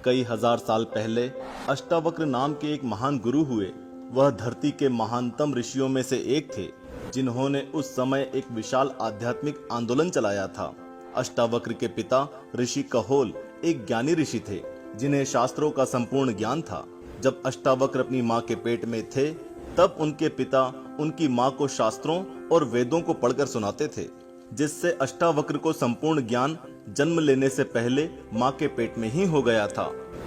कई हजार साल पहले अष्टावक्र नाम के एक महान गुरु हुए। वह धरती के महानतम ऋषियों में से एक थे, जिन्होंने उस समय एक विशाल आध्यात्मिक आंदोलन चलाया था। अष्टावक्र के पिता ऋषि कहोल एक ज्ञानी ऋषि थे, जिन्हें शास्त्रों का संपूर्ण ज्ञान था। जब अष्टावक्र अपनी माँ के पेट में थे, तब उनके पिता उनकी माँ को शास्त्रों और वेदों को पढ़कर सुनाते थे, जिससे अष्टावक्र को संपूर्ण ज्ञान जन्म लेने से पहले माँ के पेट में ही हो गया था।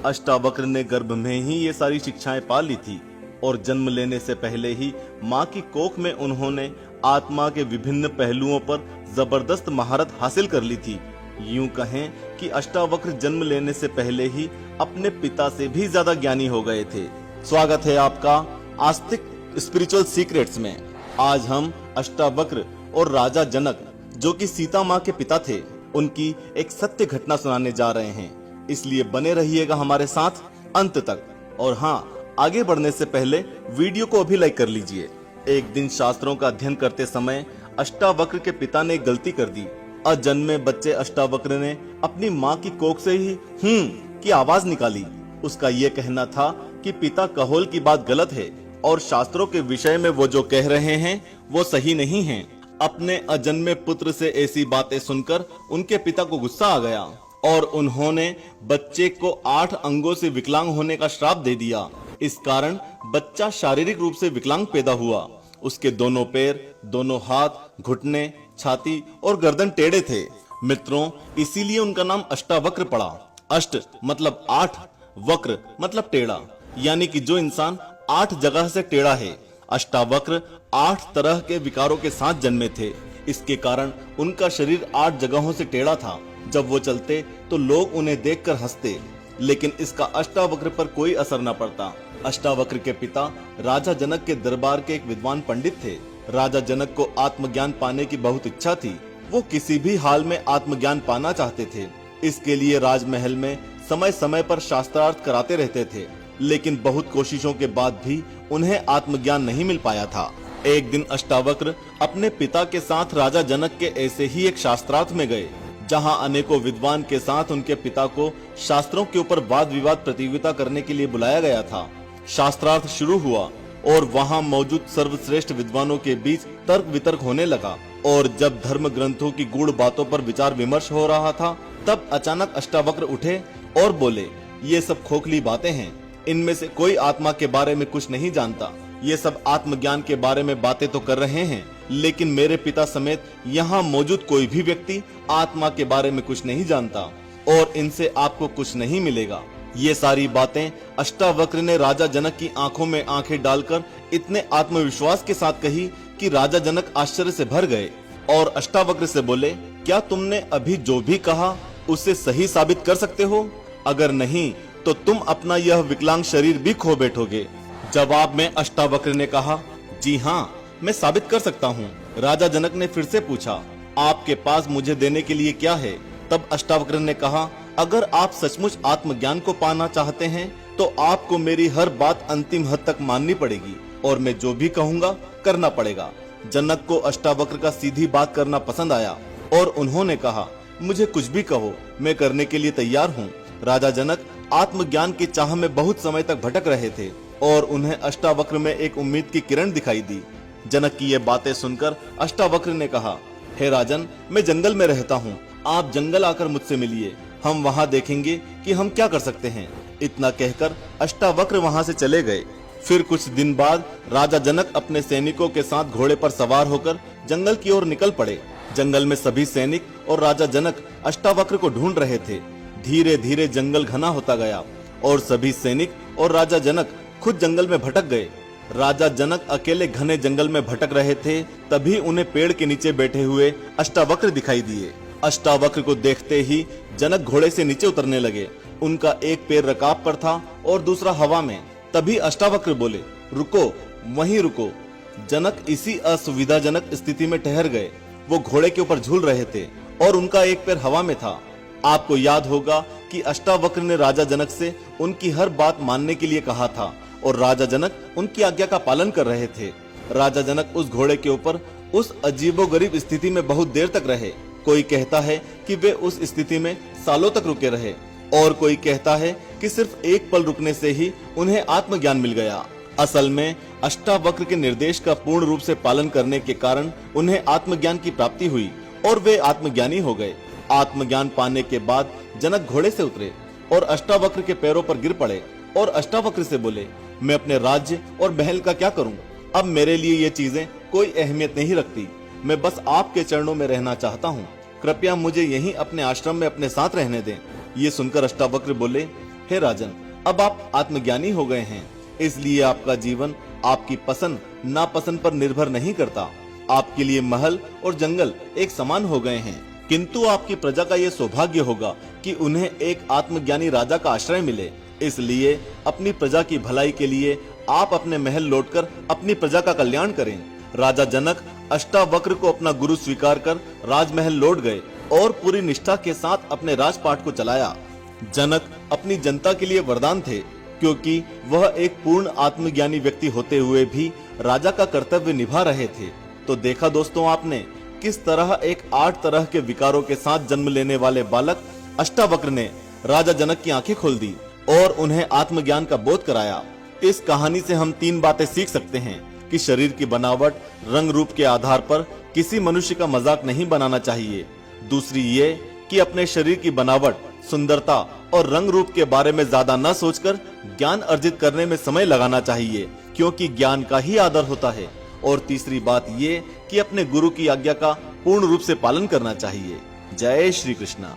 अष्टावक्र ने गर्भ में ही ये सारी शिक्षाएं पा ली थी और जन्म लेने से पहले ही माँ की कोख में उन्होंने आत्मा के विभिन्न पहलुओं पर जबरदस्त महारत हासिल कर ली थी। यूं कहें कि अष्टावक्र जन्म लेने से पहले ही अपने पिता से भी ज्यादा ज्ञानी हो गए थे। स्वागत है आपका आस्तिक स्पिरिचुअल सीक्रेट्स में। आज हम अष्टावक्र और राजा जनक, जो कि सीता माँ के पिता थे, उनकी एक सत्य घटना सुनाने जा रहे हैं। इसलिए बने रहिएगा हमारे साथ अंत तक। और हाँ, आगे बढ़ने से पहले वीडियो को अभी लाइक कर लीजिए। एक दिन शास्त्रों का अध्ययन करते समय अष्टावक्र के पिता ने एक गलती कर दी। अजन्मे बच्चे अष्टावक्र ने अपनी माँ की कोख से ही की आवाज निकाली। उसका ये कहना था कि पिता कहोल की बात गलत है और शास्त्रों के विषय में वो जो कह रहे हैं वो सही नहीं है। अपने अजन्मे पुत्र से ऐसी बातें सुनकर उनके पिता को गुस्सा आ गया और उन्होंने बच्चे को 8 अंगों से विकलांग होने का श्राप दे दिया। इस कारण बच्चा शारीरिक रूप से विकलांग पैदा हुआ। उसके दोनों पैर, दोनों हाथ, घुटने, छाती और गर्दन टेढ़े थे। मित्रों, इसीलिए उनका नाम अष्टावक्र पड़ा। अष्ट मतलब 8, वक्र मतलब टेढ़ा, यानी कि जो इंसान 8 जगह से टेढ़ा है। अष्टावक्र 8 तरह के विकारों के साथ जन्मे थे। इसके कारण उनका शरीर 8 जगहों से टेढ़ा था। जब वो चलते तो लोग उन्हें देखकर हंसते, लेकिन इसका अष्टावक्र पर कोई असर न पड़ता। अष्टावक्र के पिता राजा जनक के दरबार के एक विद्वान पंडित थे। राजा जनक को आत्मज्ञान पाने की बहुत इच्छा थी। वो किसी भी हाल में आत्मज्ञान पाना चाहते थे। इसके लिए राजमहल में समय समय पर शास्त्रार्थ कराते रहते थे, लेकिन बहुत कोशिशों के बाद भी उन्हें आत्मज्ञान नहीं मिल पाया था। एक दिन अष्टावक्र अपने पिता के साथ राजा जनक के ऐसे ही एक शास्त्रार्थ में गए, जहां अनेकों विद्वान के साथ उनके पिता को शास्त्रों के ऊपर वाद विवाद प्रतियोगिता करने के लिए बुलाया गया था। शास्त्रार्थ शुरू हुआ और वहां मौजूद सर्वश्रेष्ठ विद्वानों के बीच तर्क वितर्क होने लगा। और जब धर्म ग्रंथों की गूढ़ बातों पर विचार विमर्श हो रहा था, तब अचानक अष्टावक्र उठे और बोले, ये सब खोखली बातें हैं। इनमें से कोई आत्मा के बारे में कुछ नहीं जानता। ये सब आत्मज्ञान के बारे में बातें तो कर रहे हैं, लेकिन मेरे पिता समेत यहाँ मौजूद कोई भी व्यक्ति आत्मा के बारे में कुछ नहीं जानता और इनसे आपको कुछ नहीं मिलेगा। ये सारी बातें अष्टावक्र ने राजा जनक की आंखों में आंखें डालकर इतने आत्मविश्वास के साथ कही कि राजा जनक आश्चर्य से भर गए और अष्टावक्र से बोले, क्या तुमने अभी जो भी कहा उसे सही साबित कर सकते हो? अगर नहीं तो तुम अपना यह विकलांग शरीर भी खो बैठोगे। जवाब में अष्टावक्र ने कहा, जी हाँ, मैं साबित कर सकता हूँ। राजा जनक ने फिर से पूछा, आपके पास मुझे देने के लिए क्या है? तब अष्टावक्र ने कहा, अगर आप सचमुच आत्मज्ञान को पाना चाहते हैं तो आपको मेरी हर बात अंतिम हद तक माननी पड़ेगी और मैं जो भी कहूँगा करना पड़ेगा। जनक को अष्टावक्र का सीधी बात करना पसंद आया और उन्होंने कहा, मुझे कुछ भी कहो, मैं करने के लिए तैयार हूँ। राजा जनक आत्मज्ञान की चाह में बहुत समय तक भटक रहे थे और उन्हें अष्टावक्र में एक उम्मीद की किरण दिखाई दी। जनक की ये बातें सुनकर अष्टावक्र ने कहा, हे राजन, मैं जंगल में रहता हूँ, आप जंगल आकर मुझसे मिलिए, हम वहाँ देखेंगे कि हम क्या कर सकते हैं। इतना कहकर अष्टावक्र वहाँ से चले गए। फिर कुछ दिन बाद राजा जनक अपने सैनिकों के साथ घोड़े पर सवार होकर जंगल की ओर निकल पड़े। जंगल में सभी सैनिक और राजा जनक अष्टावक्र को ढूंढ रहे थे। धीरे धीरे जंगल घना होता गया और सभी सैनिक और राजा जनक खुद जंगल में भटक गए। राजा जनक अकेले घने जंगल में भटक रहे थे, तभी उन्हें पेड़ के नीचे बैठे हुए अष्टावक्र दिखाई दिए। अष्टावक्र को देखते ही जनक घोड़े से नीचे उतरने लगे। उनका एक पैर रकाब पर था और दूसरा हवा में। तभी अष्टावक्र बोले, रुको, वहीं रुको। जनक इसी असुविधाजनक स्थिति में ठहर गए। वो घोड़े के ऊपर झूल रहे थे और उनका एक पैर हवा में था। आपको याद होगा कि अष्टावक्र ने राजा जनक से उनकी हर बात मानने के लिए कहा था और राजा जनक उनकी आज्ञा का पालन कर रहे थे। राजा जनक उस घोड़े के ऊपर उस अजीबोगरीब स्थिति में बहुत देर तक रहे। कोई कहता है कि वे उस स्थिति में सालों तक रुके रहे और कोई कहता है कि सिर्फ एक पल रुकने से ही उन्हें आत्मज्ञान मिल गया। असल में अष्टावक्र के निर्देश का पूर्ण रूप से पालन करने के कारण उन्हें आत्मज्ञान की प्राप्ति हुई और वे आत्मज्ञानी हो गए। आत्मज्ञान पाने के बाद जनक घोड़े से उतरे और अष्टावक्र के पैरों पर गिर पड़े और अष्टावक्र से बोले, मैं अपने राज्य और महल का क्या करूं? अब मेरे लिए ये चीजें कोई अहमियत नहीं रखती। मैं बस आपके चरणों में रहना चाहता हूँ। कृपया मुझे यहीं अपने आश्रम में अपने साथ रहने दें। ये सुनकर अष्टावक्र बोले, हे राजन, अब आप आत्मज्ञानी हो गए हैं, इसलिए आपका जीवन आपकी पसंद नापसंद पर निर्भर नहीं करता। आपके लिए महल और जंगल एक समान हो गए हैं, किंतु आपकी प्रजा का ये सौभाग्य होगा कि उन्हें एक आत्मज्ञानी राजा का आश्रय मिले। इसलिए अपनी प्रजा की भलाई के लिए आप अपने महल लौटकर अपनी प्रजा का कल्याण करें। राजा जनक अष्टावक्र को अपना गुरु स्वीकार कर राजमहल लौट गए और पूरी निष्ठा के साथ अपने राजपाट को चलाया। जनक अपनी जनता के लिए वरदान थे, क्योंकि वह एक पूर्ण आत्मज्ञानी व्यक्ति होते हुए भी राजा का कर्तव्य निभा रहे थे। तो देखा दोस्तों आपने किस तरह एक 8 तरह के विकारों के साथ जन्म लेने वाले बालक अष्टावक्र ने राजा जनक की आंखें खोल दी और उन्हें आत्मज्ञान का बोध कराया। इस कहानी से हम 3 बातें सीख सकते हैं कि शरीर की बनावट, रंग रूप के आधार पर किसी मनुष्य का मजाक नहीं बनाना चाहिए। दूसरी ये कि अपने शरीर की बनावट, सुंदरता और रंग रूप के बारे में ज्यादा न सोचकर ज्ञान अर्जित करने में समय लगाना चाहिए, क्योंकि ज्ञान का ही आदर होता है। और तीसरी बात ये कि अपने गुरु की आज्ञा का पूर्ण रूप से पालन करना चाहिए। जय श्री कृष्णा।